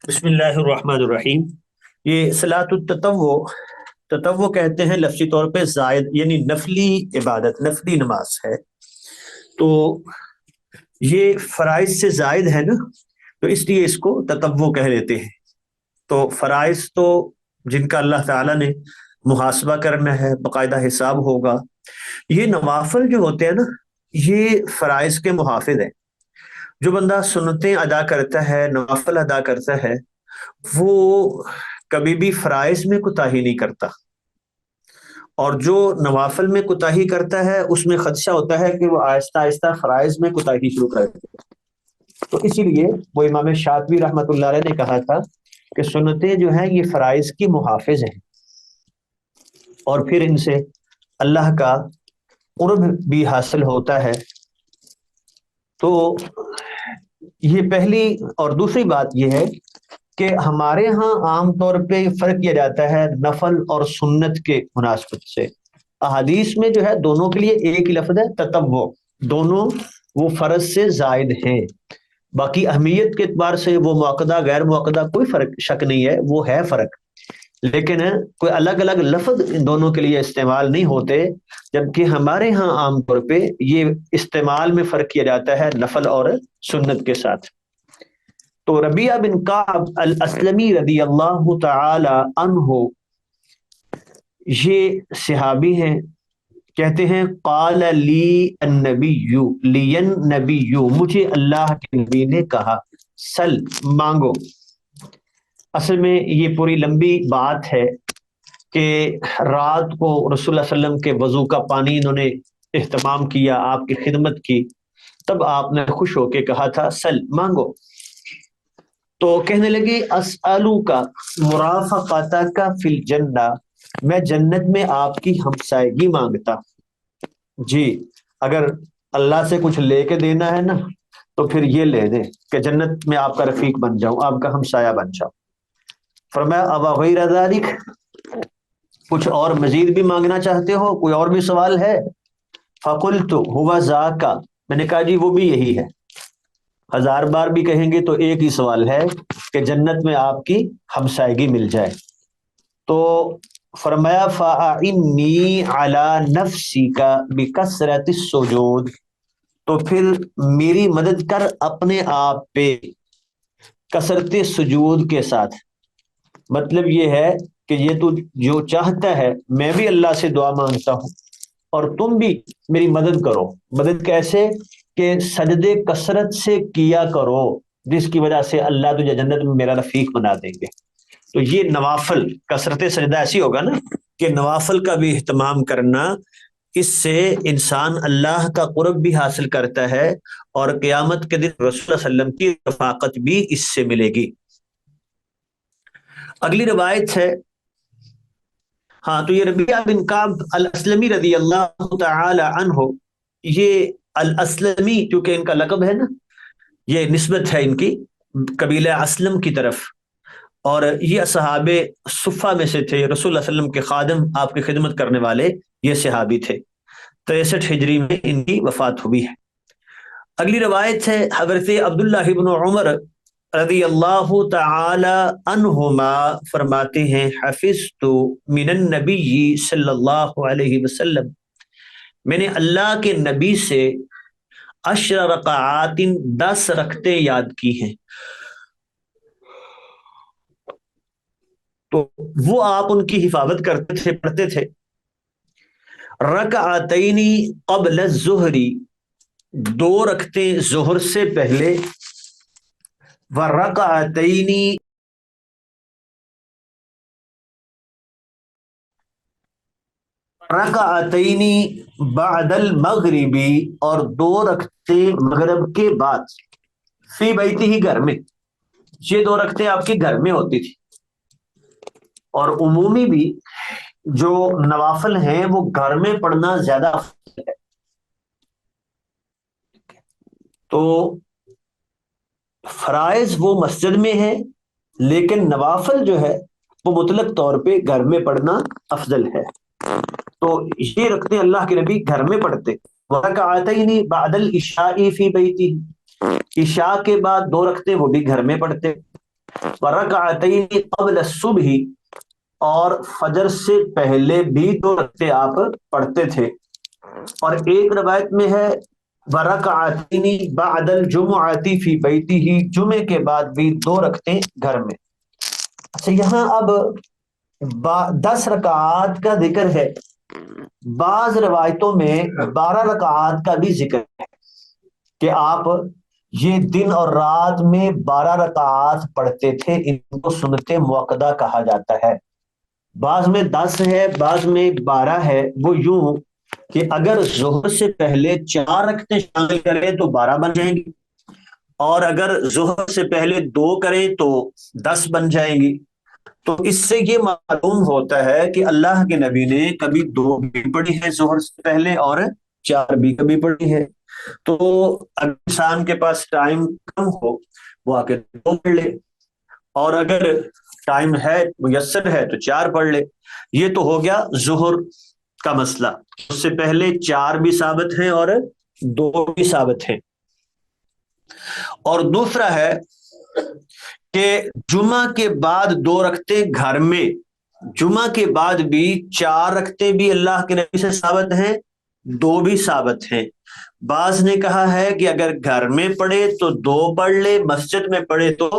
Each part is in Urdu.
بسم اللہ الرحمن الرحیم۔ یہ صلاۃ التطوع، تطوع کہتے ہیں لفظی طور پہ زائد، یعنی نفلی عبادت، نفلی نماز ہے۔ تو یہ فرائض سے زائد ہے نا، تو اس لیے اس کو تطوع کہہ لیتے ہیں۔ تو فرائض تو جن کا اللہ تعالیٰ نے محاسبہ کرنا ہے، باقاعدہ حساب ہوگا۔ یہ نوافل جو ہوتے ہیں نا، یہ فرائض کے محافظ ہیں۔ جو بندہ سنتیں ادا کرتا ہے، نوافل ادا کرتا ہے، وہ کبھی بھی فرائض میں کوتاہی نہیں کرتا، اور جو نوافل میں کوتاہی کرتا ہے اس میں خدشہ ہوتا ہے کہ وہ آہستہ آہستہ فرائض میں کوتاہی شروع کر دے۔ تو اسی لیے وہ امام شاطبی رحمۃ اللہ علیہ نے کہا تھا کہ سنتیں جو ہیں یہ فرائض کی محافظ ہیں، اور پھر ان سے اللہ کا قرب بھی حاصل ہوتا ہے۔ تو یہ پہلی اور دوسری بات یہ ہے کہ ہمارے ہاں عام طور پہ فرق کیا جاتا ہے نفل اور سنت کے مناسبت سے۔ احادیث میں جو ہے دونوں کے لیے ایک ہی لفظ ہے، تطوع، دونوں وہ فرض سے زائد ہیں۔ باقی اہمیت کے اعتبار سے وہ مؤکدہ غیر مؤکدہ کوئی فرق شک نہیں ہے، وہ ہے فرق، لیکن کوئی الگ الگ لفظ ان دونوں کے لیے استعمال نہیں ہوتے، جبکہ ہمارے ہاں عام طور پہ یہ استعمال میں فرق کیا جاتا ہے نفل اور سنت کے ساتھ۔ تو ربیعہ بن کعب الاسلمی رضی اللہ تعالی عنہ یہ صحابی ہیں، کہتے ہیں قال لی النبی، لی النبی، مجھے اللہ کے نبی نے کہا، سل، مانگو۔ اصل میں یہ پوری لمبی بات ہے کہ رات کو رسول اللہ صلی اللہ علیہ وسلم کے وضو کا پانی انہوں نے اہتمام کیا، آپ کی خدمت کی، تب آپ نے خوش ہو کے کہا تھا سل، مانگو۔ تو کہنے لگی اسألوک مرافقتک فی الجنہ، میں جنت میں آپ کی ہمسائیگی مانگتا۔ جی، اگر اللہ سے کچھ لے کے دینا ہے نا تو پھر یہ لے دیں کہ جنت میں آپ کا رفیق بن جاؤں، آپ کا ہمسایہ بن جاؤں۔ فرمایا ابا غیر ذالک، کچھ اور مزید بھی مانگنا چاہتے ہو، کوئی اور بھی سوال ہے؟ فقلت هو ذاک، میں نے کہا جی وہ بھی یہی ہے۔ 1000 بار بھی کہیں گے تو ایک ہی سوال ہے کہ جنت میں آپ کی ہمسائیگی مل جائے۔ تو فرمایا فَأَعِنِّي عَلَى نَفْسِكَ بِكَثْرَةِ السُّجُودِ، تو پھر میری مدد کر اپنے آپ پہ کثرت سجود کے ساتھ۔ مطلب یہ ہے کہ یہ تو جو چاہتا ہے، میں بھی اللہ سے دعا مانگتا ہوں، اور تم بھی میری مدد کرو۔ مدد کیسے؟ کہ سجدے کثرت سے کیا کرو، جس کی وجہ سے اللہ تجھے جنت میں میرا رفیق بنا دیں گے۔ تو یہ نوافل، کثرت سجدہ ایسی ہوگا نا کہ نوافل کا بھی اہتمام کرنا، اس سے انسان اللہ کا قرب بھی حاصل کرتا ہے، اور قیامت کے دن رسول اللہ صلی اللہ علیہ وسلم کی رفاقت بھی اس سے ملے گی۔ اگلی روایت ہے، ہاں، تو یہ ربیعہ بن کعب الاسلمی رضی اللہ تعالی عنہ، یہ الاسلمی کیونکہ ان کا لقب ہے نا، یہ نسبت ہے ان کی قبیلہ اسلم کی طرف، اور یہ اصحاب صفہ میں سے تھے، رسول اللہ صلی اللہ علیہ وسلم کے خادم، آپ کی خدمت کرنے والے یہ صحابی تھے۔ 63 ہجری میں ان کی وفات ہوئی ہے۔ اگلی روایت ہے حضرت عبداللہ بن عمر رضی اللہ تعالی عنہما فرماتے ہیں حفظت من النبی صلی اللہ علیہ وسلم، میں نے اللہ کے نبی سے 10 رکعات، 10 رکعتیں یاد کی ہیں۔ تو وہ آپ ان کی حفاظت کرتے تھے، پڑھتے تھے۔ رکعتین قبل الظہر، 2 رکعتیں ظہر سے پہلے، ورکعتین رکعتین بعد المغرب، اور 2 رکعتیں مغرب کے بعد، فی بیتی ہی، گھر میں۔ یہ 2 رکعتیں آپ کے گھر میں ہوتی تھی، اور عمومی بھی جو نوافل ہیں وہ گھر میں پڑھنا زیادہ افضل ہے۔ تو فرائض وہ مسجد میں ہے، لیکن نوافل جو ہے وہ مطلق طور پہ گھر میں پڑھنا افضل ہے۔ تو یہ رکھتے اللہ کے نبی گھر میں پڑھتے۔ وَرَكَعَتَيْنِ بَعْدَ الْعِشَاءِ فِي بَيْتِهِ، عشاء کے بعد 2 رکھتے وہ بھی گھر میں پڑھتے۔ ورکعتین قبل الصبح، اور فجر سے پہلے بھی 2 رکعتیں آپ پڑھتے تھے. اور ایک روایت میں ہے ورکعتین بعد الجمعۃ فی بیتہ، جمعے کے بعد بھی 2 رکعتیں گھر میں. اچھا، یہاں اب 10 رکعات کا ذکر ہے، بعض روایتوں میں 12 رکعات کا بھی ذکر ہے کہ آپ یہ دن اور رات میں 12 رکعات پڑھتے تھے، ان کو سنت موقدہ کہا جاتا ہے. بعض میں 10 ہے، بعض میں 12 ہے. وہ یوں کہ اگر ظہر سے پہلے 4 رکعتیں شامل کریں تو 12 بن جائیں گی، اور اگر ظہر سے پہلے 2 کریں تو 10 بن جائیں گی. تو اس سے یہ معلوم ہوتا ہے کہ اللہ کے نبی نے کبھی 2 بھی پڑھی ہے ظہر سے پہلے، اور 4 بھی کبھی پڑھی ہے. تو اگر انسان کے پاس ٹائم کم ہو وہ آ کے 2 پڑھ لے، اور اگر ٹائم ہے میسر ہے تو 4 پڑھ لے. یہ تو ہو گیا ظہر کا مسئلہ. اس سے پہلے 4 بھی ثابت ہیں اور 2 بھی ثابت ہیں. اور دوسرا ہے کہ جمعہ کے بعد 2 رکعتیں گھر میں، جمعہ کے بعد بھی 4 رکعتیں بھی اللہ کے نبی سے ثابت ہیں، 2 بھی ثابت ہیں. بعض نے کہا ہے کہ اگر گھر میں پڑھے تو 2 پڑھ لے، مسجد میں پڑھے تو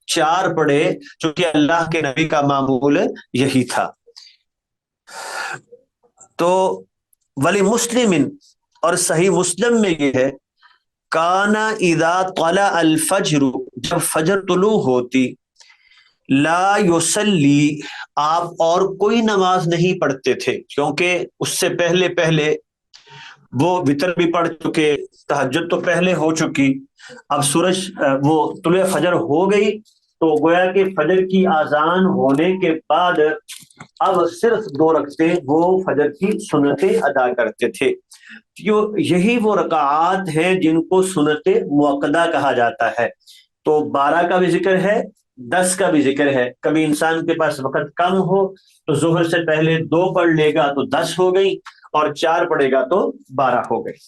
4 پڑھے، چونکہ اللہ کے نبی کا معمول یہی تھا. تو ولی مسلم، اور صحیح مسلم میں یہ ہے کانا اذا طلع الفجر، جب فجر طلوع ہوتی، لا یصلی، آپ اور کوئی نماز نہیں پڑھتے تھے، کیونکہ اس سے پہلے وہ وتر بھی پڑھ چکے، تہجد تو پہلے ہو چکی. اب سورج وہ طلوع فجر ہو گئی تو گویا کہ فجر کی آذان ہونے کے بعد اب صرف 2 رکعتیں وہ فجر کی سنتیں ادا کرتے تھے. یہی وہ رکعات ہیں جن کو سنت موقدہ کہا جاتا ہے. تو 12 کا بھی ذکر ہے، 10 کا بھی ذکر ہے. کبھی انسان کے پاس وقت کم ہو تو ظہر سے پہلے 2 پڑھ لے گا تو 10 ہو گئی، اور 4 پڑھے گا تو 12 ہو گئی.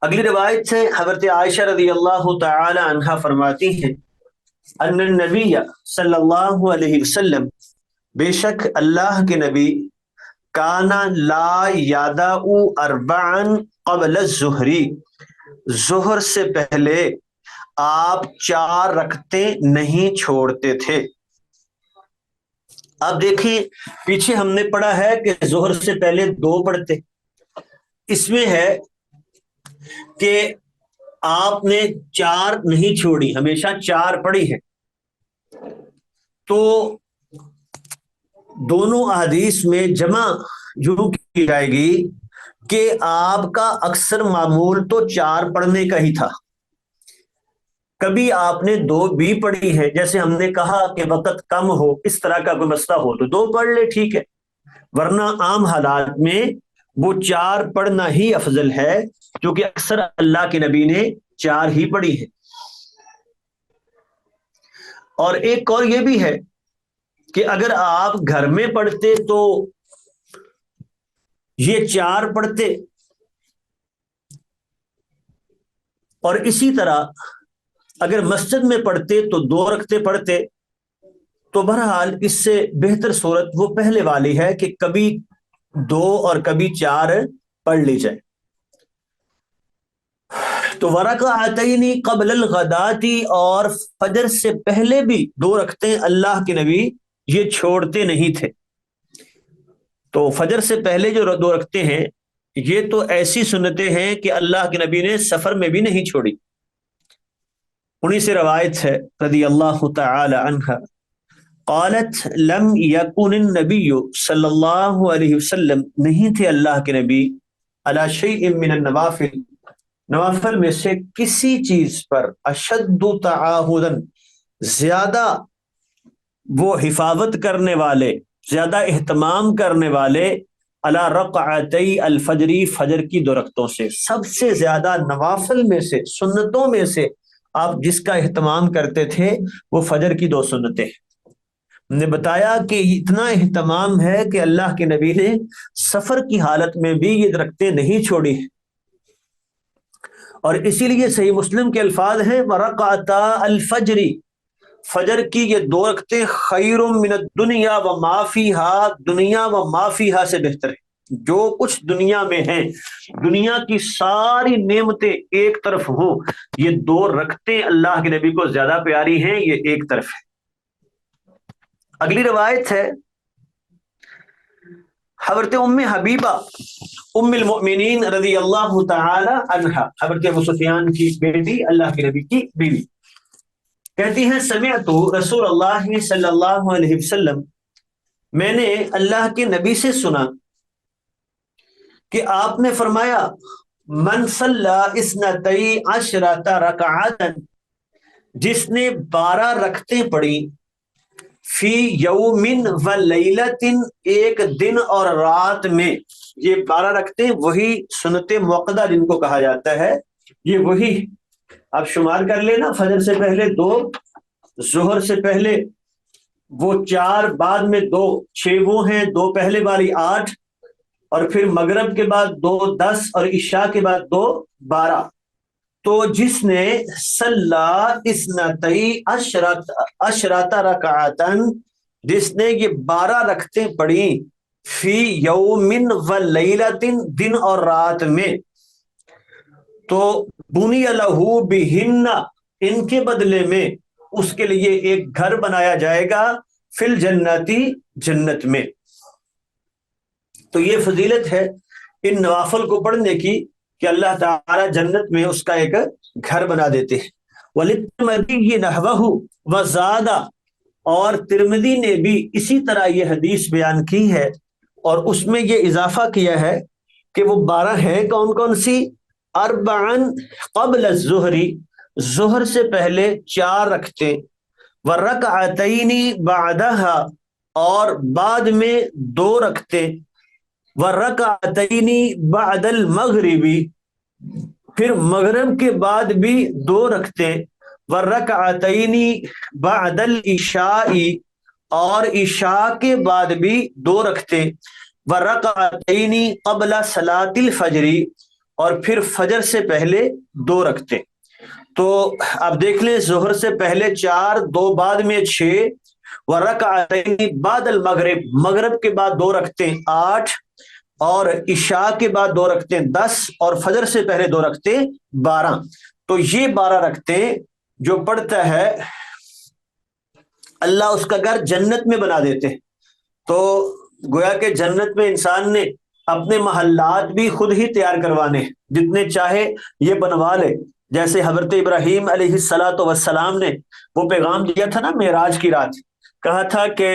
اگلی روایت سے حضرت عائشہ رضی اللہ تعالی عنہا فرماتی ہیں ان النبی صلی اللہ علیہ وسلم، بے شک اللہ کے نبی، کانا لا یادع اربعا قبل الظہر، ظہر سے پہلے آپ 4 رکعتیں نہیں چھوڑتے تھے. اب دیکھیں پیچھے ہم نے پڑھا ہے کہ ظہر سے پہلے 2 پڑھتے، اس میں ہے کہ آپ نے 4 نہیں چھوڑی، ہمیشہ 4 پڑھی ہے. تو دونوں احادیث میں جمع یوں کی جائے گی کہ آپ کا اکثر معمول تو 4 پڑھنے کا ہی تھا. کبھی آپ نے 2 بھی پڑھی ہے، جیسے ہم نے کہا کہ وقت کم ہو، اس طرح کا کوئی مسئلہ ہو تو 2 پڑھ لے، ٹھیک ہے. ورنہ عام حالات میں وہ 4 پڑھنا ہی افضل ہے، کیونکہ اکثر اللہ کے نبی نے 4 ہی پڑھی ہے. اور ایک اور یہ بھی ہے کہ اگر آپ گھر میں پڑھتے تو یہ 4 پڑھتے، اور اسی طرح اگر مسجد میں پڑھتے تو 2 رکعتیں پڑھتے. تو بہرحال اس سے بہتر صورت وہ پہلے والی ہے کہ کبھی 2 اور کبھی 4 پڑھ لی جائے. تو ورکعتین قبل الغداۃ، اور فجر سے پہلے بھی 2 رکعتیں اللہ کے نبی یہ چھوڑتے نہیں تھے. تو فجر سے پہلے جو 2 رکعتیں ہیں یہ تو ایسی سنتیں ہیں کہ اللہ کے نبی نے سفر میں بھی نہیں چھوڑی. انہی سے روایت ہے رضی اللہ تعالی عنہ قالت لم یکن النبی صلی اللہ علیہ وسلم، نہیں تھے اللہ کے نبی، علی شیء من النوافل، نوافل میں سے کسی چیز پر، اشد تعاہدا، زیادہ وہ حفاظت کرنے والے، زیادہ اہتمام کرنے والے، علی رکعتی الفجر، فجر کی 2 رکعتوں سے. سب سے زیادہ نوافل میں سے، سنتوں میں سے آپ جس کا اہتمام کرتے تھے وہ فجر کی 2 سنتیں. ہم نے بتایا کہ اتنا اہتمام ہے کہ اللہ کے نبی نے سفر کی حالت میں بھی یہ رکعتیں نہیں چھوڑی. اور اسی لیے صحیح مسلم کے الفاظ ہیں ورکعتا الفجر، فجر کی یہ 2 رکعتیں خیر من الدنیا و ما فیہا، دنیا و ما فیہا سے بہتر ہے، جو کچھ دنیا میں ہیں، دنیا کی ساری نعمتیں ایک طرف ہوں، یہ 2 رکعتیں اللہ کے نبی کو زیادہ پیاری ہیں، یہ ایک طرف ہے۔ اگلی روایت ہے حضرت ام حبیبہ ام المؤمنین رضی اللہ تعالی عنہا، حضرت ابو سفیان کی بیٹی، اللہ کے نبی کی بیوی، کہتی ہیں سمعت رسول اللہ صلی اللہ علیہ وسلم، میں نے اللہ کے نبی سے سنا کہ آپ نے فرمایا من صلی اثنتی عشرۃ رکعۃ، جس نے 12 رکعتیں پڑھی، فی یوم و لیلۃ، ایک دن اور رات میں، یہ 12 رکعتیں وہی سنت موقدہ جن کو کہا جاتا ہے، یہ وہی آپ شمار کر لینا، فجر سے پہلے 2، ظہر سے پہلے وہ 4، بعد میں 2، 6 وہ ہیں، 2 پہلے والی 8، اور پھر مغرب کے بعد 2 10، اور عشاء کے بعد 2 12۔ تو جس نے صلی اثنتی عشرۃ رکعۃ، جس نے یہ 12 رکعتیں پڑھی، فی یوم و لیلۃ، دن اور رات میں، تو بنی لہ بہن، ان کے بدلے میں اس کے لیے ایک گھر بنایا جائے گا، فی الجنتی، جنت میں۔ تو یہ فضیلت ہے ان نوافل کو پڑھنے کی کہ اللہ تعالی جنت میں اس کا ایک گھر بنا دیتے ہیں۔ وَلِلتِّرْمِذِيِّ نَحْوَهُ وَزَادَ، اور ترمذی نے بھی اسی طرح یہ حدیث بیان کی ہے، اور اس میں یہ اضافہ کیا ہے کہ وہ 12 ہیں کون کون سی؟ اربعن قبل الظہر، ظہر سے پہلے 4 رکعتیں، ورکعتین بعدہا، اور بعد میں 2 رکعتیں، ورکعتین بعد المغرب، پھر مغرب کے بعد بھی 2 رکعتیں، ورکعتین بعد العشاء، اور عشاء کے بعد بھی 2 رکعتیں، ورکعتین قبل صلاۃ الفجر، اور پھر فجر سے پہلے 2 رکعتیں۔ تو آپ دیکھ لیں، ظہر سے پہلے 4، 2 بعد میں 6، ورکعتین بعد المغرب، مغرب کے بعد 2 رکعتیں 8، اور عشاء کے بعد 2 رکعتیں 10، اور فجر سے پہلے 2 رکعتیں 12۔ تو یہ 12 رکعتیں جو پڑھتا ہے اللہ اس کا گھر جنت میں بنا دیتے ہیں۔ تو گویا کہ جنت میں انسان نے اپنے محلات بھی خود ہی تیار کروانے، جتنے چاہے یہ بنوا لے۔ جیسے حضرت ابراہیم علیہ السلام نے وہ پیغام دیا تھا نا معراج کی رات، کہا تھا کہ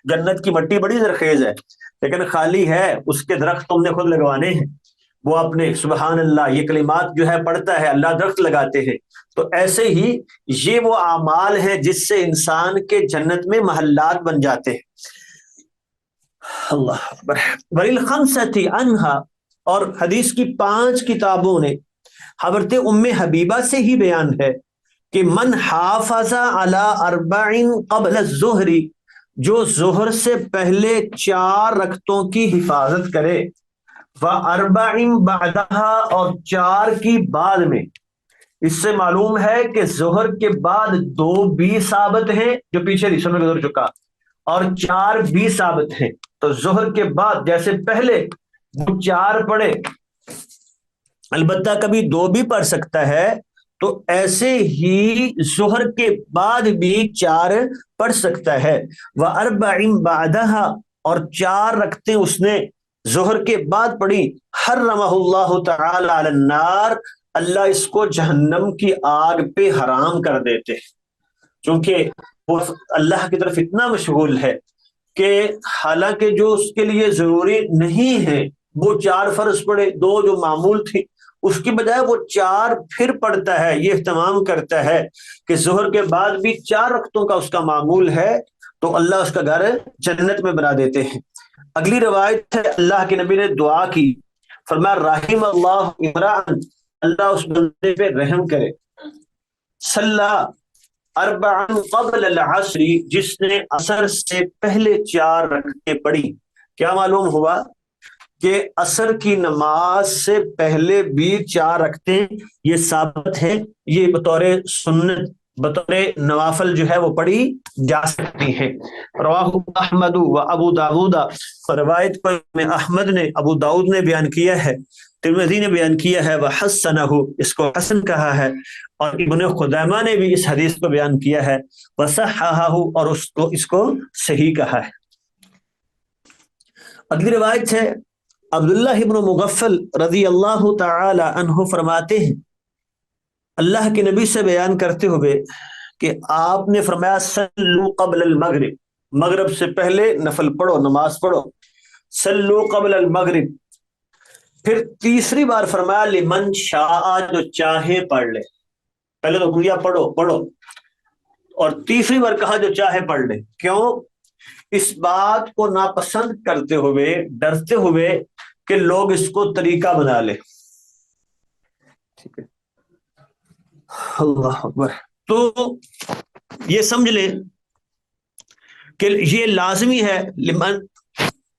جنت کی مٹی بڑی زرخیز ہے لیکن خالی ہے، اس کے درخت تم نے خود لگوانے ہیں۔ وہ اپنے سبحان اللہ یہ کلمات جو ہے پڑھتا ہے، اللہ درخت لگاتے ہیں۔ تو ایسے ہی یہ وہ اعمال ہیں جس سے انسان کے جنت میں محلات بن جاتے ہیں۔ اللہ اکبر۔ وَلِلْخَمْسَةِ عَنْهَا، اور حدیث کی 5 کتابوں نے حضرت ام حبیبہ سے ہی بیان ہے کہ من حافظ علی 4 قبل الظہر، جو ظہر سے پہلے 4 رکعتوں کی حفاظت کرے، وَأَرْبَعٍ بَعْدَهَا، اور 4 کی بعد میں۔ اس سے معلوم ہے کہ ظہر کے بعد 2 بھی ثابت ہیں جو پیچھے حصوں میں گزر چکا، اور 4 بھی ثابت ہیں۔ تو ظہر کے بعد جیسے پہلے وہ 4 پڑھے، البتہ کبھی 2 بھی پڑھ سکتا ہے، تو ایسے ہی ظہر کے بعد بھی 4 پڑھ سکتا ہے۔ وَأَرْبَعٍ بَعْدَهَا، اور 4 رکعتیں اس نے ظہر کے بعد پڑھی، حرمہ اللہ تعالی علی النار، اللہ اس کو جہنم کی آگ پہ حرام کر دیتے، چونکہ وہ اللہ کی طرف اتنا مشغول ہے کہ حالانکہ جو اس کے لیے ضروری نہیں ہے، وہ 4 فرض پڑھے، 2 جو معمول تھی، اس کی بجائے وہ 4 پھر پڑھتا ہے، یہ اہتمام کرتا ہے کہ ظہر کے بعد بھی 4 رکعتوں کا اس کا معمول ہے، تو اللہ اس کا گھر جنت میں بنا دیتے ہیں۔ اگلی روایت ہے، اللہ کے نبی نے دعا کی، فرمایا رحم اللہ عمران، اللہ اس بندے پہ رحم کرے، صلی 4 قبل العصر، جس نے عصر سے پہلے 4 رکعتیں پڑھی۔ کیا معلوم ہوا کہ عصر کی نماز سے پہلے بھی 4 رکعتیں یہ ثابت ہے، یہ بطور سنت بطور نوافل جو ہے وہ پڑھی جا سکتی ہیں۔ رواہ احمد و ابو داود، روایت پر احمد نے، ابو داؤد نے بیان کیا ہے، ترمذی نے بیان کیا ہے، وحسنہ، اس کو حسن کہا ہے، اور ابن خزیمہ نے بھی اس حدیث کو بیان کیا ہے، وصححہ، اور اس کو صحیح کہا ہے۔ اگلی روایت ہے عبداللہ ابن مغفل رضی اللہ تعالی عنہ فرماتے ہیں، اللہ کے نبی سے بیان کرتے ہوئے کہ آپ نے فرمایا صلو قبل المغرب، مغرب سے پہلے نفل پڑھو، نماز پڑھو، صلو قبل المغرب۔ پھر تیسری بار فرمایا لمن شاء، جو چاہے پڑھ لے، پہلے تو گویا پڑھو، اور تیسری بار کہا جو چاہے پڑھ لے۔ کیوں؟ اس بات کو ناپسند کرتے ہوئے، ڈرتے ہوئے کہ لوگ اس کو طریقہ بنا لے۔ ٹھیک ہے، اللہ اکبر۔ تو یہ سمجھ لیں کہ یہ لازمی ہے، لمن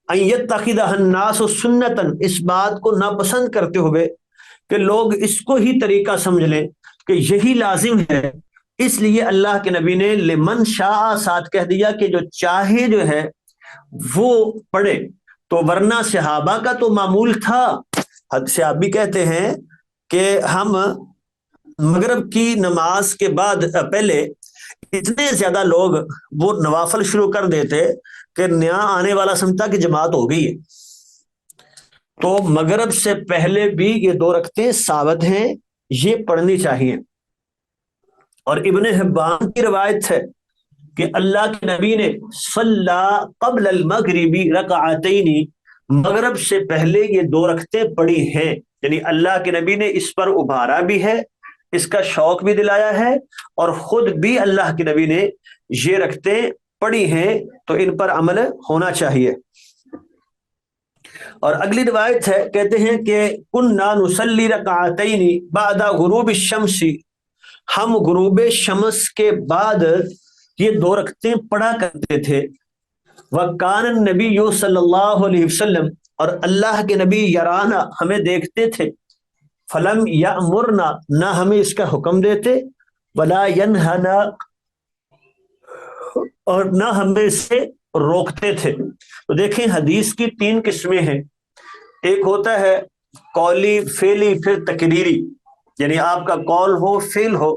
ان یتخذها الناس سنتا، اس بات کو ناپسند کرتے ہوئے کہ لوگ اس کو ہی طریقہ سمجھ لیں کہ یہی لازم ہے، اس لیے اللہ کے نبی نے لمن شاء ساتھ کہہ دیا کہ جو چاہے جو ہے وہ پڑھے۔ تو ورنہ صحابہ کا تو معمول تھا، صحابی کہتے ہیں کہ ہم مغرب کی نماز کے بعد پہلے اتنے زیادہ لوگ وہ نوافل شروع کر دیتے کہ نیا آنے والا سمجھتا کہ جماعت ہو گئی ہے۔ تو مغرب سے پہلے بھی یہ 2 رکعتیں ثابت ہیں، یہ پڑھنی چاہیے۔ اور ابن حبان کی روایت ہے کہ اللہ کے نبی نے صلی قبل المغربی رکعتین، مغرب سے پہلے یہ 2 رکعتیں پڑھی ہیں، یعنی اللہ کے نبی نے اس پر ابھارا بھی ہے، اس کا شوق بھی دلایا ہے، اور خود بھی اللہ کے نبی نے یہ رکعتیں پڑھی ہیں، تو ان پر عمل ہونا چاہیے۔ اور اگلی روایت ہے، کہتے ہیں کہ کننا نصلی رکعتین بعد غروب الشمس، ہم غروب شمس کے بعد یہ 2 رکعتیں پڑھا کرتے تھے۔ وکان النبی صلی اللہ علیہ وسلم، اور اللہ کے نبی یرانا، ہمیں دیکھتے تھے، فلم یامرنا، نہ ہمیں اس کا حکم دیتے، ولا ینہنا، اور نہ ہمیں اس سے روکتے تھے۔ تو دیکھیں حدیث کی 3 قسمیں ہیں، ایک ہوتا ہے قولی، فعلی، پھر تقریری، یعنی آپ کا قول ہو، فعل ہو،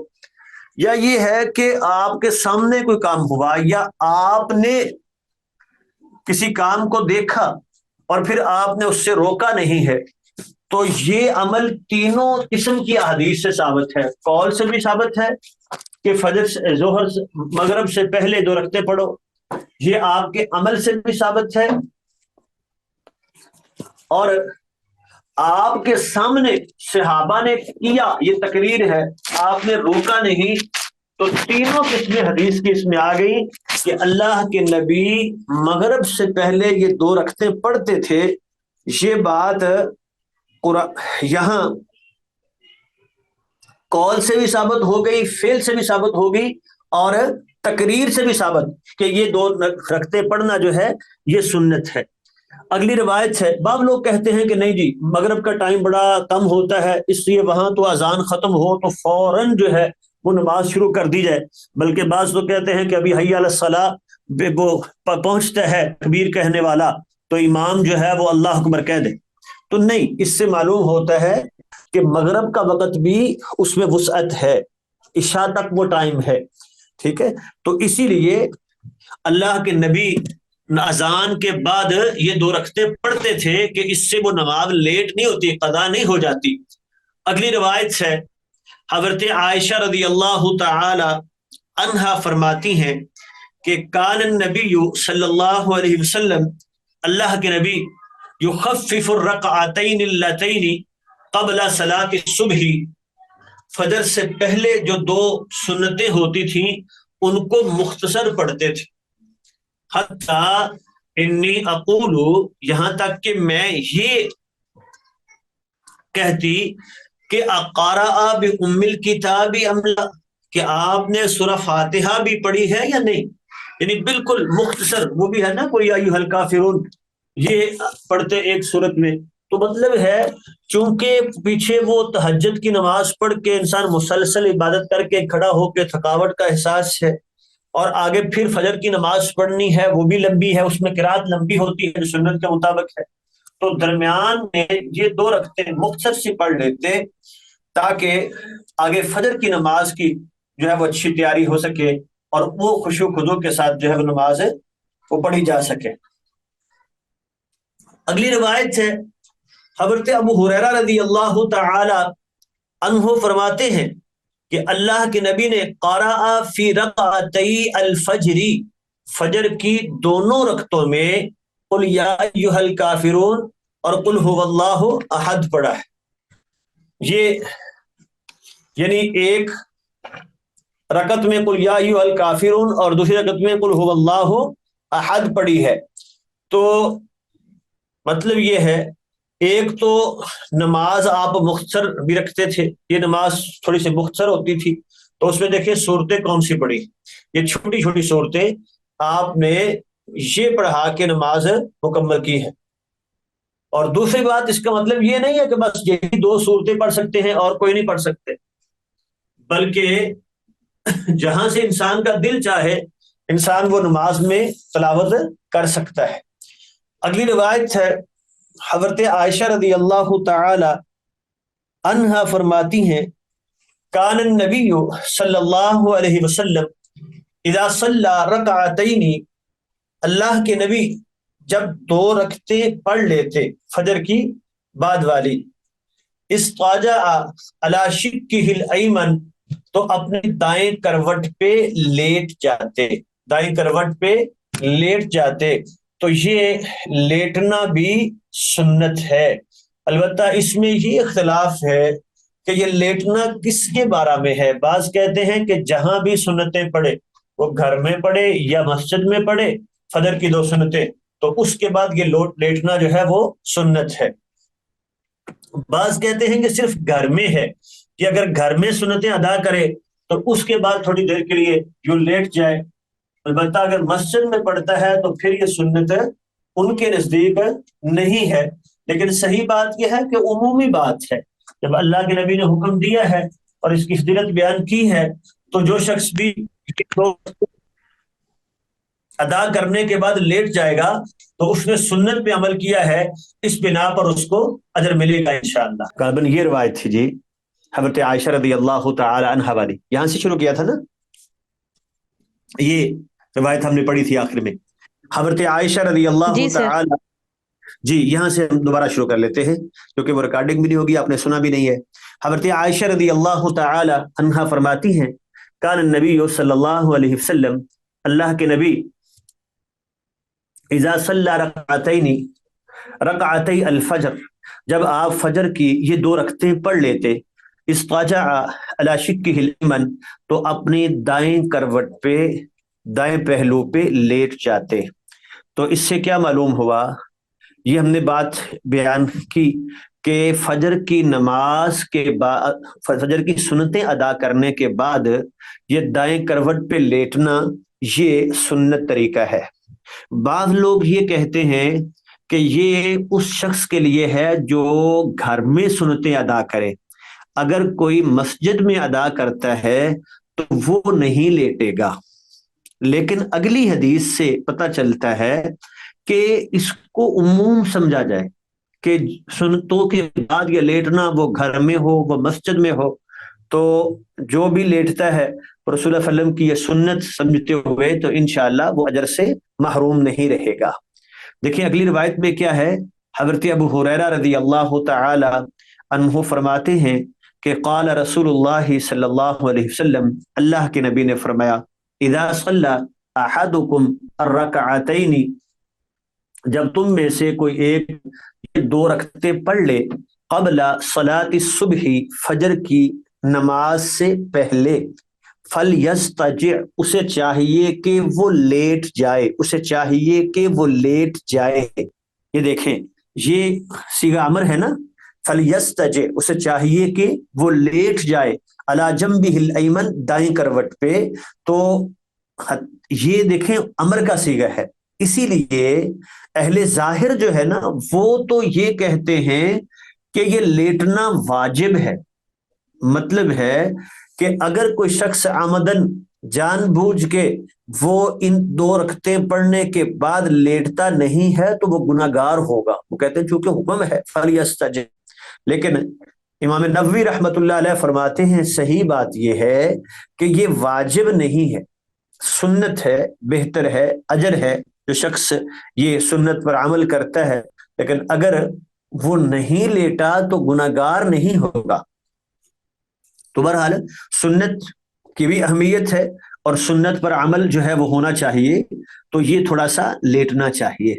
یا یہ ہے کہ آپ کے سامنے کوئی کام ہوا، یا آپ نے کسی کام کو دیکھا اور پھر آپ نے اس سے روکا نہیں ہے۔ تو یہ عمل تینوں قسم کی احادیث سے ثابت ہے، قول سے بھی ثابت ہے کہ فجر سے، ظہر سے، مغرب سے پہلے 2 رکعتیں پڑھو، یہ آپ کے عمل سے بھی ثابت ہے، اور آپ کے سامنے صحابہ نے کیا، یہ تقریر ہے، آپ نے روکا نہیں۔ تو تینوں قسمیں حدیث کی اس میں آ گئی کہ اللہ کے نبی مغرب سے پہلے یہ 2 رکعتیں پڑھتے تھے۔ یہ بات یہاں قول سے بھی ثابت ہو گئی، فعل سے بھی ثابت ہو گئی، اور تقریر سے بھی ثابت کہ یہ 2 رکعتیں پڑھنا جو ہے یہ سنت ہے۔ اگلی روایت ہے، بعض لوگ کہتے ہیں کہ نہیں جی مغرب کا ٹائم بڑا کم ہوتا ہے، اس لیے وہاں تو اذان ختم ہو تو فوراً جو ہے وہ نماز شروع کر دی جائے، بلکہ بعض لوگ کہتے ہیں کہ ابھی حی علی الصلاۃ وہ پہنچتا ہے تکبیر کہنے والا تو امام جو ہے وہ اللہ اکبر کہہ دے۔ تو نہیں، اس سے معلوم ہوتا ہے کہ مغرب کا وقت بھی اس میں وسعت ہے، عشاء تک وہ ٹائم ہے، ٹھیک ہے۔ تو اسی لیے اللہ کے نبی اذان کے بعد یہ 2 رکعتیں پڑھتے تھے کہ اس سے وہ نماز لیٹ نہیں ہوتی، قضا نہیں ہو جاتی۔ اگلی روایت ہے، حضرت عائشہ رضی اللہ تعالی عنہا فرماتی ہیں کہ کان النبی صلی اللہ علیہ وسلم، اللہ کے نبی، یخفف الرکعتین اللتین قبل صلاۃ الصبح، فجر سے پہلے جو 2 سنتیں ہوتی تھیں ان کو مختصر پڑھتے تھے، حتیٰ انی اقول، یہاں تک کہ میں یہ کہتی کہ اقرأ بأم الکتاب ام لا، کہ آپ نے سورہ فاتحہ بھی پڑھی ہے یا نہیں، یعنی بالکل مختصر، وہ بھی ہے نا کوئی ایھا الکافرون، یہ پڑھتے ایک سورت میں، تو مطلب ہے چونکہ پیچھے وہ تہجد کی نماز پڑھ کے انسان مسلسل عبادت کر کے کھڑا ہو کے تھکاوٹ کا احساس ہے، اور آگے پھر فجر کی نماز پڑھنی ہے، وہ بھی لمبی ہے، اس میں قرات لمبی ہوتی ہے جو سنت کے مطابق ہے، تو درمیان میں یہ دو رکعتیں مختصر سی پڑھ لیتے تاکہ آگے فجر کی نماز کی جو ہے وہ اچھی تیاری ہو سکے اور وہ خشوع و خضوع کے ساتھ جو ہے وہ نماز ہے وہ پڑھی جا سکے۔ اگلی روایت ہے حضرت ابو ہریرہ رضی اللہ تعالی عنہ فرماتے ہیں کہ اللہ کے نبی نے قرأ فی رکعتی الفجر، فجر کی دونوں رکعتوں میں قل یا ایھا الکافرون اور قل ھو اللہ احد پڑھا ہے۔ یہ یعنی ایک رکعت میں قل یا ایھا الکافرون اور دوسری رکعت میں قل ھو اللہ احد پڑھی ہے۔ تو مطلب یہ ہے ایک تو نماز آپ مختصر بھی رکھتے تھے، یہ نماز تھوڑی سی مختصر ہوتی تھی، تو اس میں دیکھیں صورتیں کون سی پڑھی، یہ چھوٹی چھوٹی صورتیں آپ نے یہ پڑھا کے نماز مکمل کی ہے۔ اور دوسری بات اس کا مطلب یہ نہیں ہے کہ بس یہی دو صورتیں پڑھ سکتے ہیں اور کوئی نہیں پڑھ سکتے، بلکہ جہاں سے انسان کا دل چاہے انسان وہ نماز میں تلاوت کر سکتا ہے۔ اگلی روایت ہے حضرت عائشہ رضی اللہ تعالی عنہا فرماتی ہیں کان النبی صلی اللہ علیہ وسلم اذا صلی رکعتین، اللہ کے نبی جب دو رکعتیں پڑھ لیتے فجر کی بعد والی، استاجع علی شقہ الایمن، تو اپنے دائیں کروٹ پہ لیٹ جاتے، دائیں کروٹ پہ لیٹ جاتے۔ تو یہ لیٹنا بھی سنت ہے، البتہ اس میں یہ اختلاف ہے کہ یہ لیٹنا کس کے بارے میں ہے۔ بعض کہتے ہیں کہ جہاں بھی سنتیں پڑھے، وہ گھر میں پڑھے یا مسجد میں پڑھے فجر کی دو سنتیں، تو اس کے بعد یہ لیٹنا جو ہے وہ سنت ہے۔ بعض کہتے ہیں کہ صرف گھر میں ہے کہ اگر گھر میں سنتیں ادا کرے تو اس کے بعد تھوڑی دیر کے لیے یوں لیٹ جائے، البتہ اگر مسجد میں پڑھتا ہے تو پھر یہ سنت ان کے نزدیک نہیں ہے۔ لیکن صحیح بات یہ ہے کہ عمومی بات ہے، جب اللہ کے نبی نے حکم دیا ہے اور اس کی فضیلت بیان کی ہے تو جو شخص بھی ادا کرنے کے بعد لیٹ جائے گا تو اس نے سنت پہ عمل کیا ہے، اس بنا پر اس کو اجر ملے گا انشاءاللہ۔ غالباً یہ روایت تھی جی حضرت عائشہ رضی اللہ تعالی عنہا والی، یہاں سے شروع کیا تھا نا، یہ روایت ہم نے پڑھی تھی آخر میں، حضرت عائشہ رضی اللہ جی سر۔ تعالی، جی یہاں سے ہم دوبارہ شروع کر لیتے ہیں کیونکہ وہ ریکارڈنگ بھی نہیں ہوگی، آپ نے سنا بھی نہیں ہے۔ حضرت عائشہ رضی اللہ تعالی عنہا فرماتی ہیں کان النبی صلی اللہ علیہ وسلم، اللہ کے نبی اذا صلی رکعتین، رکعتی الفجر، جب آپ فجر کی یہ دو رکعتیں پڑھ لیتے، استاجع علی شقہ الایمن، تو اپنے دائیں کروٹ پہ، دائیں پہلو پہ لیٹ جاتے۔ تو اس سے کیا معلوم ہوا، یہ ہم نے بات بیان کی کہ فجر کی نماز کے بعد، فجر کی سنتیں ادا کرنے کے بعد یہ دائیں کروٹ پہ لیٹنا یہ سنت طریقہ ہے۔ بعض لوگ یہ کہتے ہیں کہ یہ اس شخص کے لیے ہے جو گھر میں سنتیں ادا کرے، اگر کوئی مسجد میں ادا کرتا ہے تو وہ نہیں لیٹے گا۔ لیکن اگلی حدیث سے پتہ چلتا ہے کہ اس کو عموم سمجھا جائے کہ سنتوں کے بعد یہ لیٹنا، وہ گھر میں ہو وہ مسجد میں ہو، تو جو بھی لیٹتا ہے رسول اللہ صلی اللہ علیہ وسلم کی یہ سنت سمجھتے ہوئے تو انشاءاللہ وہ اجر سے محروم نہیں رہے گا۔ دیکھیں اگلی روایت میں کیا ہے، حضرت ابو ہریرہ رضی اللہ تعالی عنہ فرماتے ہیں کہ قال رسول اللہ صلی اللہ علیہ وسلم، اللہ کے نبی نے فرمایا اذا صلی احدکم الرکعتین، جب تم میں سے کوئی ایک دو رکعتیں پڑھ لے قبل صلاۃ الصبح، فجر کی نماز سے پہلے، فلیستجع، اسے چاہیے کہ وہ لیٹ جائے، اسے چاہیے کہ وہ لیٹ جائے۔ یہ دیکھیں یہ صیغہ امر ہے نا، فلیستجع، اسے چاہیے کہ وہ لیٹ جائے، علی جنبہ الایمن، دائیں کروٹ پہ، تو یہ دیکھیں امر کا صیغہ ہے، اسی لیے اہل ظاہر جو ہے نا وہ تو یہ کہتے ہیں کہ یہ لیٹنا واجب ہے، مطلب ہے کہ اگر کوئی شخص آمدن جان بوجھ کے وہ ان 2 رکعتیں پڑھنے کے بعد لیٹتا نہیں ہے تو وہ گناہگار ہوگا۔ وہ کہتے ہیں چونکہ حکم ہے فَلْيَسْتَجِبْ، لیکن امام نووی رحمۃ اللہ علیہ فرماتے ہیں صحیح بات یہ ہے کہ یہ واجب نہیں ہے، سنت ہے، بہتر ہے، اجر ہے جو شخص یہ سنت پر عمل کرتا ہے، لیکن اگر وہ نہیں لیٹا تو گناہگار نہیں ہوگا۔ تو بہرحال سنت کی بھی اہمیت ہے، اور سنت پر عمل جو ہے وہ ہونا چاہیے، تو یہ تھوڑا سا لیٹنا چاہیے۔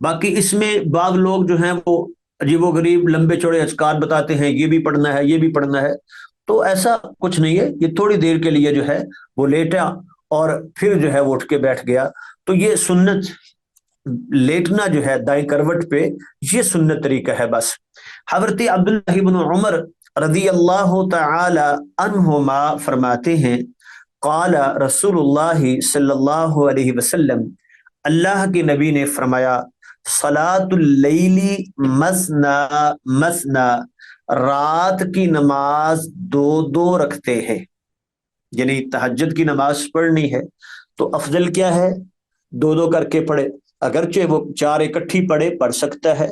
باقی اس میں بعض لوگ جو ہیں وہ عجیب و غریب لمبے چوڑے اذکار بتاتے ہیں، یہ بھی پڑھنا ہے، یہ بھی پڑھنا ہے، تو ایسا کچھ نہیں ہے، یہ تھوڑی دیر کے لیے جو ہے وہ لیٹا اور پھر جو ہے وہ اٹھ کے بیٹھ گیا، تو یہ سنت لیٹنا جو ہے دائیں کروٹ پہ، یہ سنت طریقہ ہے بس۔ حضرت عبداللہ بن عمر رضی اللہ تعالی عنہما فرماتے ہیں قال رسول اللہ صلی اللہ علیہ وسلم، اللہ کے نبی نے فرمایا صلاۃ اللیل مثنا مثنا، رات کی نماز 2 2 رکھتے ہیں، یعنی تہجد کی نماز پڑھنی ہے تو افضل کیا ہے؟ 2 2 کر کے پڑھے، اگرچہ وہ 4 اکٹھی پڑھے پڑھ سکتا ہے،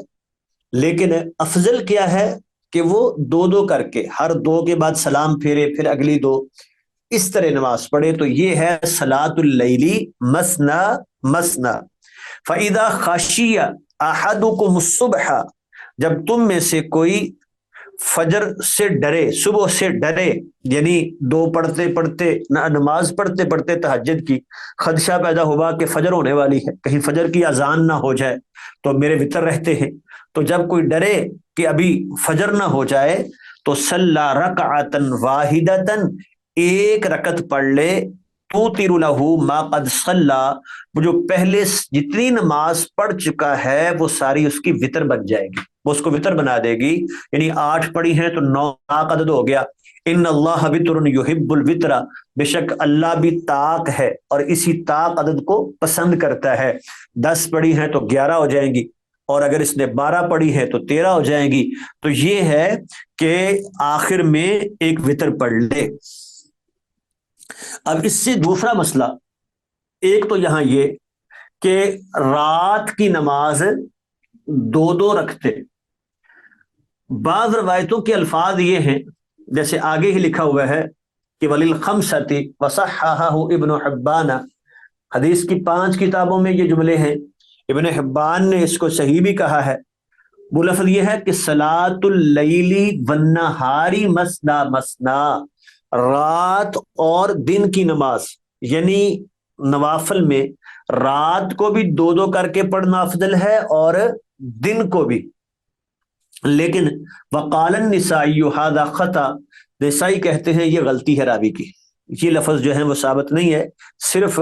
لیکن افضل کیا ہے کہ وہ 2 2 کر کے، ہر 2 کے بعد سلام پھیرے، پھر اگلی 2، اس طرح نماز پڑھے، تو یہ ہے صلاۃ اللیل مثنا مثنا۔ فَإِذَا خَشِيَ أَحَدُكُمُ الصُّبْحَ، جب تم میں سے کوئی فجر سے ڈرے، صبح سے ڈرے، یعنی 2 پڑھتے پڑھتے، نماز پڑھتے پڑھتے تہجد کی خدشہ پیدا ہوا کہ فجر ہونے والی ہے، کہیں فجر کی اذان نہ ہو جائے، تو میرے وتر رہتے ہیں، تو جب کوئی ڈرے کہ ابھی فجر نہ ہو جائے تو صلی رکعۃ واحدۃ، 1 رکعت پڑھ لے، توتر لہ ما قد صلی، وہ جو پہلے جتنی نماز پڑھ چکا ہے وہ ساری اس کی وتر بن جائے گی، وہ اس کو وتر بنا دے گی، یعنی 8 پڑھی ہیں تو 9 طاق عدد ہو گیا۔ ان اللہ وتر یحب الوتر، بے شک اللہ بھی طاق ہے اور اسی طاق عدد کو پسند کرتا ہے، 10 پڑھی ہیں تو 11 ہو جائیں گی، اور اگر اس نے 12 پڑھی ہے تو 13 ہو جائیں گی، تو یہ ہے کہ آخر میں ایک وتر پڑھ لے۔ اب اس سے دوسرا مسئلہ، ایک تو یہاں یہ کہ رات کی نماز 2 2 رکھتے، بعض روایتوں کے الفاظ یہ ہیں جیسے آگے ہی لکھا ہوا ہے کہ وَلِلْخَمْسَةِ وَصَحَّحَهُ ابن حبان، حدیث کی 5 کتابوں میں یہ جملے ہیں، ابن حبان نے اس کو صحیح بھی کہا ہے۔ وہ لفظ یہ ہے کہ صلاۃ اللیل والنہار مثنا مثنا، رات اور دن کی نماز، یعنی نوافل میں رات کو بھی 2 2 کر کے پڑھنا افضل ہے اور دن کو بھی، لیکن وقال النسائی ھذا خطا، نسائی کہتے ہیں یہ غلطی ہے راوی کی، یہ لفظ جو ہے وہ ثابت نہیں ہے، صرف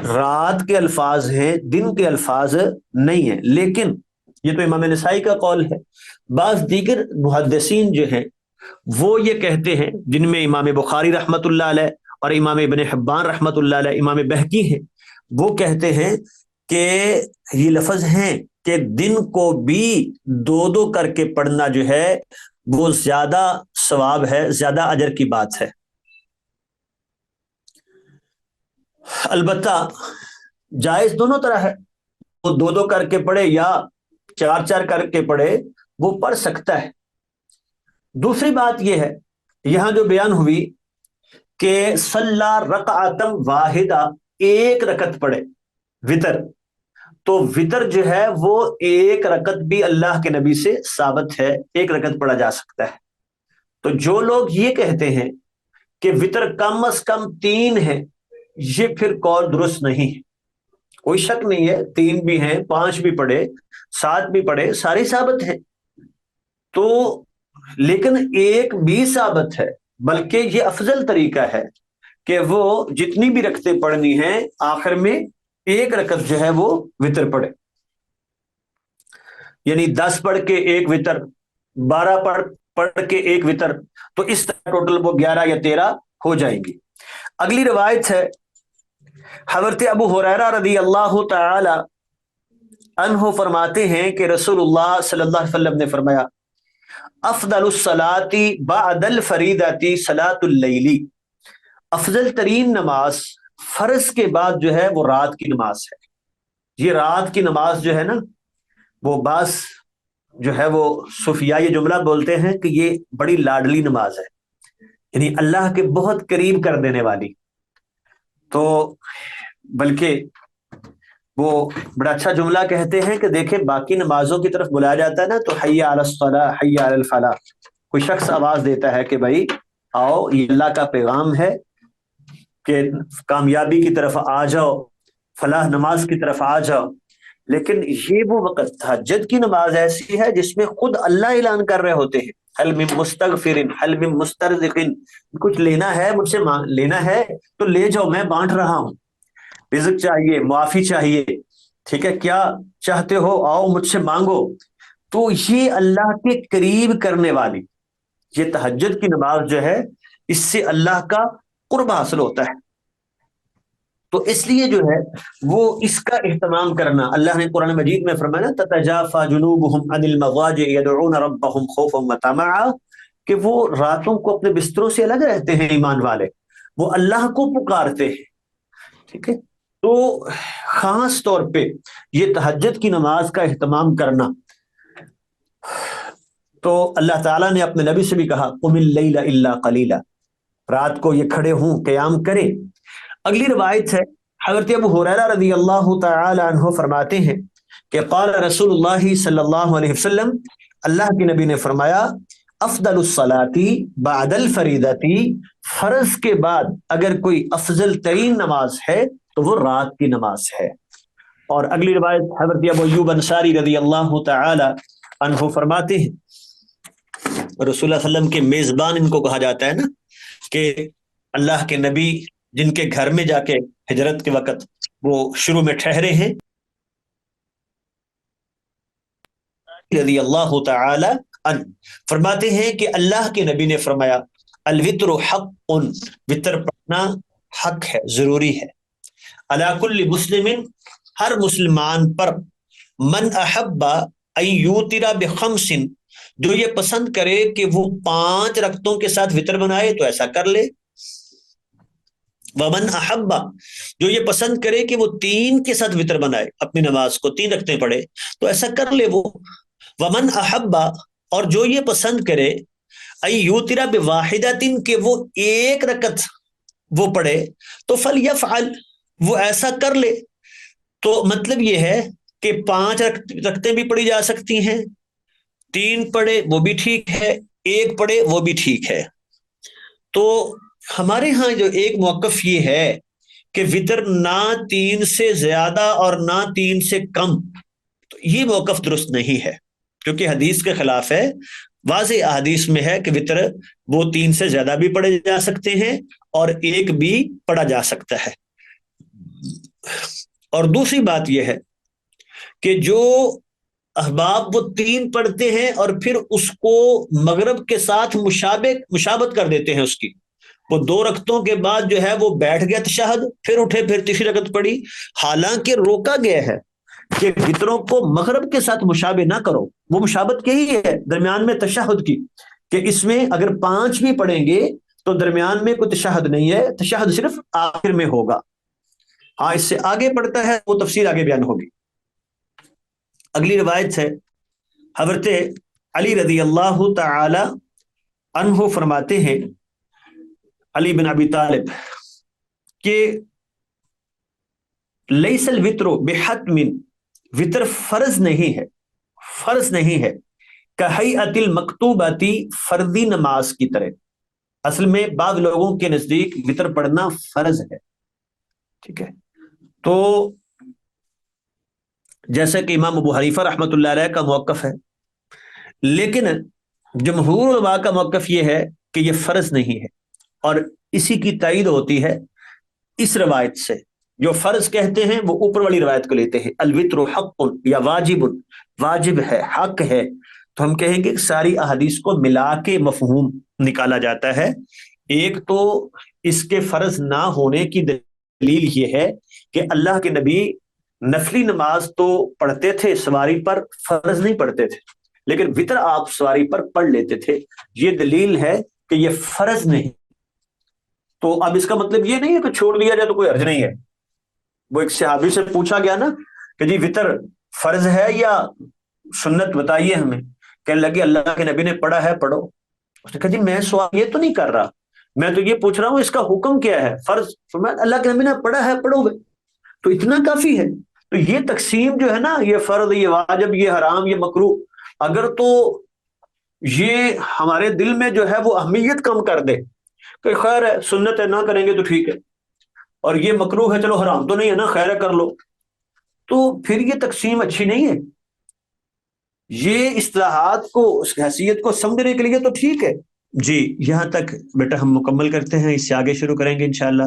رات کے الفاظ ہیں، دن کے الفاظ نہیں ہیں، لیکن یہ تو امام نسائی کا قول ہے۔ بعض دیگر محدثین جو ہیں وہ یہ کہتے ہیں، جن میں امام بخاری رحمۃ اللہ علیہ اور امام ابن حبان رحمۃ اللہ علیہ، امام بہقی ہیں، وہ کہتے ہیں کہ یہ لفظ ہیں کہ دن کو بھی 2 2 کر کے پڑھنا جو ہے وہ زیادہ ثواب ہے، زیادہ اجر کی بات ہے۔ البتہ جائز دونوں طرح ہے، وہ 2 2 کر کے پڑھے یا 4 4 کر کے پڑھے، وہ پڑھ سکتا ہے۔ دوسری بات یہ ہے یہاں جو بیان ہوئی کہ صلی رکعۃ واحدہ، 1 رکعت پڑھے وتر، تو وتر جو ہے وہ 1 رکعت بھی اللہ کے نبی سے ثابت ہے، 1 رکعت پڑھا جا سکتا ہے۔ تو جو لوگ یہ کہتے ہیں کہ وتر کم از کم 3 ہے، یہ پھر قول درست نہیں ہے، کوئی شک نہیں ہے، 3 بھی ہیں، 5 بھی پڑھے، 7 بھی پڑھے، ساری ثابت ہے، تو لیکن ایک بھی ثابت ہے، بلکہ یہ افضل طریقہ ہے کہ وہ جتنی بھی رکعتیں پڑھنی ہیں آخر میں 1 رکعت جو ہے وہ وتر پڑھے، یعنی 10 پڑھ کے 1 وتر، 12 پڑھ کے 1 وتر، تو اس طرح ٹوٹل وہ 11 یا 13 ہو جائیں گی۔ اگلی روایت ہے حضرت ابو ہریرہ رضی اللہ تعالی عنہ فرماتے ہیں کہ رسول اللہ صلی اللہ علیہ وسلم نے فرمایا افضل الصلاۃ بعد الفریضۃ صلاۃ اللیل، افضل ترین نماز فرض کے بعد جو ہے وہ رات کی نماز ہے۔ یہ رات کی نماز جو ہے نا، وہ بعض جو ہے وہ صوفیاء یہ جملہ بولتے ہیں کہ یہ بڑی لاڈلی نماز ہے، یعنی اللہ کے بہت قریب کر دینے والی۔ تو بلکہ وہ بڑا اچھا جملہ کہتے ہیں کہ دیکھیں باقی نمازوں کی طرف بلایا جاتا ہے نا تو حی علی الصلاۃ حی علی الفلاح، کوئی شخص آواز دیتا ہے کہ بھائی آؤ، یہ اللہ کا پیغام ہے کہ کامیابی کی طرف آ جاؤ، فلاح نماز کی طرف آ جاؤ۔ لیکن یہ وہ وقت تہجد کی نماز ایسی ہے جس میں خود اللہ اعلان کر رہے ہوتے ہیں حل من مستغفر حل من مسترزق، کچھ لینا ہے مجھ سے لینا ہے تو لے جاؤ، میں بانٹ رہا ہوں، رزق چاہیے، معافی چاہیے، ٹھیک ہے، کیا چاہتے ہو آؤ مجھ سے مانگو۔ تو یہ اللہ کے قریب کرنے والی یہ تہجد کی نماز جو ہے، اس سے اللہ کا قرب حاصل ہوتا ہے۔ تو اس لیے جو ہے وہ اس کا اہتمام کرنا، اللہ نے قرآن مجید میں فرمایا تتجافى جنوبهم عن المضاجع يدعون ربهم خوفا وطمعا، کہ وہ راتوں کو اپنے بستروں سے الگ رہتے ہیں ایمان والے، وہ اللہ کو پکارتے ہیں، ٹھیک ہے۔ تو خاص طور پہ یہ تہجد کی نماز کا اہتمام کرنا، تو اللہ تعالیٰ نے اپنے نبی سے بھی کہا قم اللیل الا قلیلا، رات کو یہ کھڑے ہوں قیام کریں۔ اگلی روایت ہے حضرت ابو ہریرہ رضی اللہ تعالی عنہ فرماتے ہیں کہ قال رسول اللہ صلی اللہ علیہ وسلم، اللہ کے نبی نے فرمایا افضل الصلاۃ بعد الفریضۃ، فرض کے بعد اگر کوئی افضل ترین نماز ہے تو وہ رات کی نماز ہے۔ اور اگلی روایت حضرت ابو ایوب انصاری رضی اللہ تعالی عنہ فرماتے ہیں، رسول اللہ صلی اللہ علیہ وسلم کے میزبان ان کو کہا جاتا ہے نا، کہ اللہ کے نبی جن کے گھر میں جا کے ہجرت کے وقت وہ شروع میں ٹھہرے ہیں، رضی اللہ تعالی عنہ فرماتے ہیں کہ اللہ کے نبی نے فرمایا الوتر حق، وطر پڑھنا حق ہے، ضروری ہے، علی کل مسلم، ہر مسلمان پر، من احب ان یوتر بخمس، جو یہ پسند کرے کہ وہ 5 رکعتوں کے ساتھ وطر بنائے تو ایسا کر لے، ومن احب، جو یہ پسند کرے کہ وہ 3 کے ساتھ وطر بنائے، اپنی نماز کو 3 رکعتیں پڑھے تو ایسا کر لے وہ، ومن احب، اور جو یہ پسند کرے ان یوتر بواحدۃ، کہ وہ 1 رکعت وہ پڑھے تو فلیفعل، وہ ایسا کر لے۔ تو مطلب یہ ہے کہ 5 رکعتیں بھی پڑھی جا سکتی ہیں، 3 پڑھے وہ بھی ٹھیک ہے، 1 پڑھے وہ بھی ٹھیک ہے۔ تو ہمارے ہاں جو ایک موقف یہ ہے کہ وطر نہ 3 سے زیادہ اور نہ 3 سے کم، تو یہ موقف درست نہیں ہے، کیونکہ حدیث کے خلاف ہے۔ واضح احادیث میں ہے کہ وطر وہ 3 سے زیادہ بھی پڑھے جا سکتے ہیں اور 1 بھی پڑھا جا سکتا ہے۔ اور دوسری بات یہ ہے کہ جو احباب وہ 3 پڑھتے ہیں اور پھر اس کو مغرب کے ساتھ مشابت کر دیتے ہیں، اس کی وہ 2 رکعتوں کے بعد جو ہے وہ بیٹھ گیا تشہد، پھر اٹھے پھر تیسری رکعت پڑھی، حالانکہ روکا گیا ہے کہ وطروں کو مغرب کے ساتھ مشابہ نہ کرو، وہ مشابت یہی ہے درمیان میں تشہد کی، کہ اس میں اگر 5 بھی پڑھیں گے تو درمیان میں کوئی تشہد نہیں ہے، تشہد صرف آخر میں ہوگا۔ ہاں اس سے آگے پڑھتا ہے وہ تفصیل آگے بیان ہوگی۔ اگلی روایت ہے حضرت علی رضی اللہ تعالی عنہ فرماتے ہیں، علی بن ابی طالب، کہ لیس الوتر بحتم، وطر فرض نہیں ہے، فرض نہیں ہے، کہیئت المکتوبۃ، فردی نماز کی طرح۔ اصل میں بعض لوگوں کے نزدیک وطر پڑھنا فرض ہے، ٹھیک ہے۔ تو جیسا کہ امام ابو حنیفہ رحمۃ اللہ علیہ کا موقف ہے، لیکن جمہور علماء کا موقف یہ ہے کہ یہ فرض نہیں ہے، اور اسی کی تائید ہوتی ہے اس روایت سے۔ جو فرض کہتے ہیں وہ اوپر والی روایت کو لیتے ہیں، الوتر حق یا واجب، واجب ہے، حق ہے، تو ہم کہیں گے ساری احادیث کو ملا کے مفہوم نکالا جاتا ہے۔ ایک تو اس کے فرض نہ ہونے کی دلیل یہ ہے کہ اللہ کے نبی نفلی نماز تو پڑھتے تھے سواری پر، فرض نہیں پڑھتے تھے، لیکن وطر آپ سواری پر پڑھ لیتے تھے، یہ دلیل ہے کہ یہ فرض نہیں۔ تو اب اس کا مطلب یہ نہیں ہے کہ چھوڑ دیا جائے تو کوئی حرج نہیں ہے۔ وہ ایک صحابی سے پوچھا گیا نا کہ جی وطر فرض ہے یا سنت، بتائیے ہمیں۔ کہنے لگے اللہ کے نبی نے پڑھا ہے، پڑھو۔ اس نے کہا جی میں سوال یہ تو نہیں کر رہا، میں تو یہ پوچھ رہا ہوں اس کا حکم کیا ہے، فرض؟ فرمایا اللہ کے نبی نے پڑھا ہے، پڑھو گے تو اتنا کافی ہے۔ تو یہ تقسیم جو ہے نا، یہ فرض، یہ واجب، یہ حرام، یہ مکروہ، اگر تو یہ ہمارے دل میں جو ہے وہ اہمیت کم کر دے کہ خیر ہے سنت ہے نہ کریں گے تو ٹھیک ہے، اور یہ مکروہ ہے چلو حرام تو نہیں ہے نا، خیر ہے کر لو، تو پھر یہ تقسیم اچھی نہیں ہے۔ یہ اصطلاحات کو، اس حیثیت کو سمجھنے کے لیے تو ٹھیک ہے۔ جی یہاں تک بیٹا ہم مکمل کرتے ہیں، اس سے آگے شروع کریں گے انشاءاللہ۔